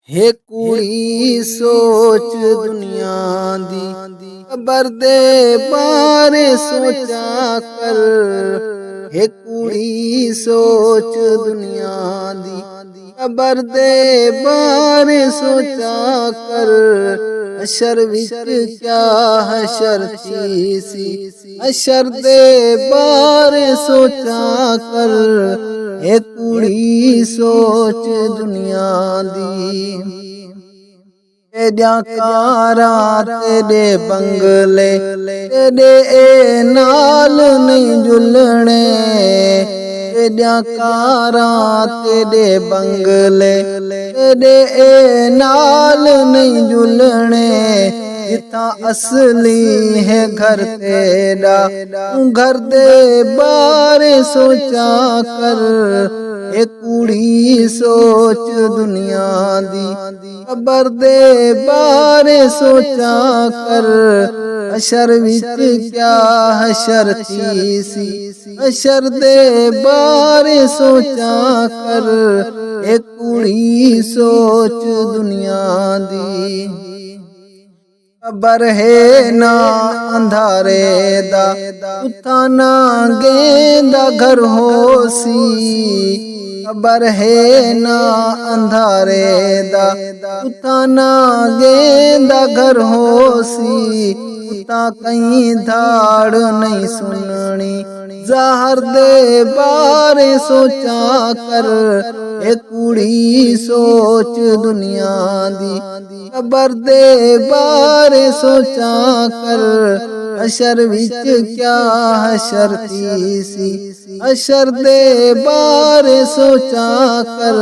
हे कुड़ी सोच दुनिया दी कबर दे बारे सोचा कर। हे कुड़ी सोच दुनिया दी कबर दे बारे सोचा कर। हशर विच क्या हशर थी सी हशर दे बारे सोचा कर। हे कुड़ी सोच दुनिया दी तेजा कारा तेरे बंगले तेरे ए नाल नहीं जुलने। तेजा कारा तेरे बंगले तेरे ए नाल नहीं जुलने। जिथा असली है घर तेरा घर दे बारे सोचा कर। ए कुड़ी सोच दुनिया दी कबर दे बारे सोचा कर। हशर विच क्या हशर थी सी हशर दे बारे सोचा कर। ए कुड़ी सोच दुनिया दी कबर है ना अंधारे दा उथा ना गेंदा घर होसी। कबर है ना अंधारे दा उथा ना गेंदा घर होसी। उता कहीं धाड़ नहीं सुननी ज़हर दे बारे सोचा कर। ए कुड़ी सोच दुनिया दी कबर दे बारे सोचा कर। हशर विच क्या हशर थी सी हशर दे बारे सोचा कर।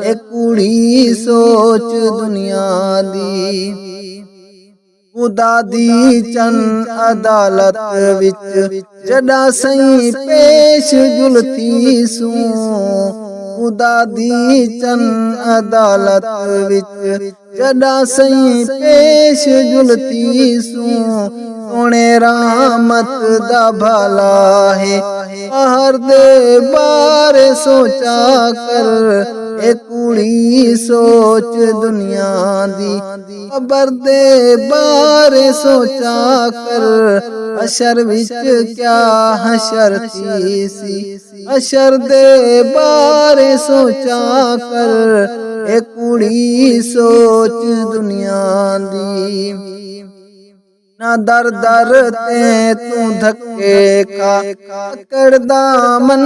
ए कुड़ी सोच दुनिया दी खुदा दी चन अदालत विच जड़ा सही पेश जुलती सू। खुदा दी चन अदालत विच जड़ा सही पेश जुलती सू। सोने रहमत दा भला है हर दे बारे सोचा कर। ए कुड़ी सोच दुनिया दी कबर दे बारे सोचा कर। हशर विच क्या हशर थी सी हशर दे बारे सोचा कर। ए कुड़ी सोच दुनिया दी ना दर दर ते तू धक्के खा करदा मन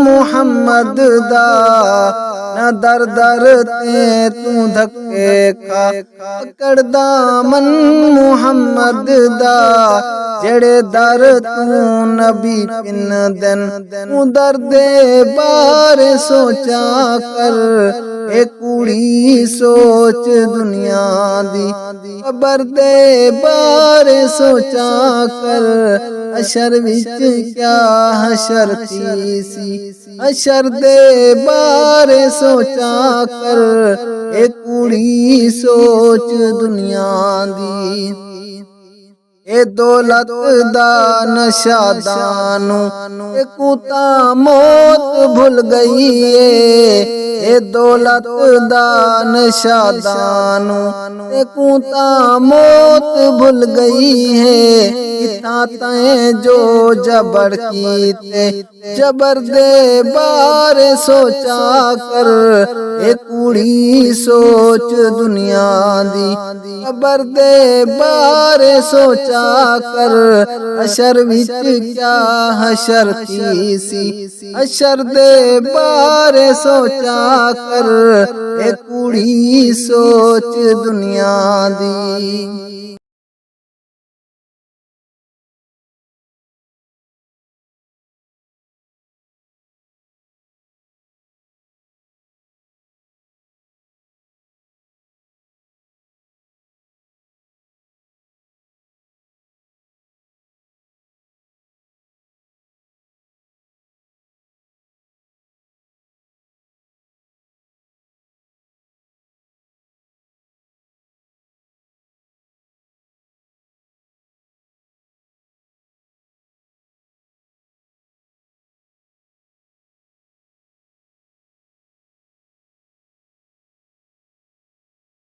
मुहम्मद दा। ना दर दर ते तू धक्के खा करदा मन मुहम्मद दा। जेड़े दर तू नबी पिन दिन तू दर दे बारे सोचा कर। ए कुड़ी सोच दुनिया दी कबर दे बारे सोचा कर। हशर विच क्या हशर थी सी हशर दे बारे सोचा कर। ए कुड़ी सोच दुनिया दी ए दौलत दा नशा दानू ए कुता मौत भूल गई है। ए दौलत दा नशा दानू ए कुता मौत भूल गई है। इथा तय जो जबर कीते जबर दे बारे सोचा कर। ए कुड़ी सोच दुनिया दी कबर दे बारे सोचा कर। हशर विच क्या हशर थी सी हशर दे बारे सोचा कर। ए कुड़ी सोच दुनिया दी।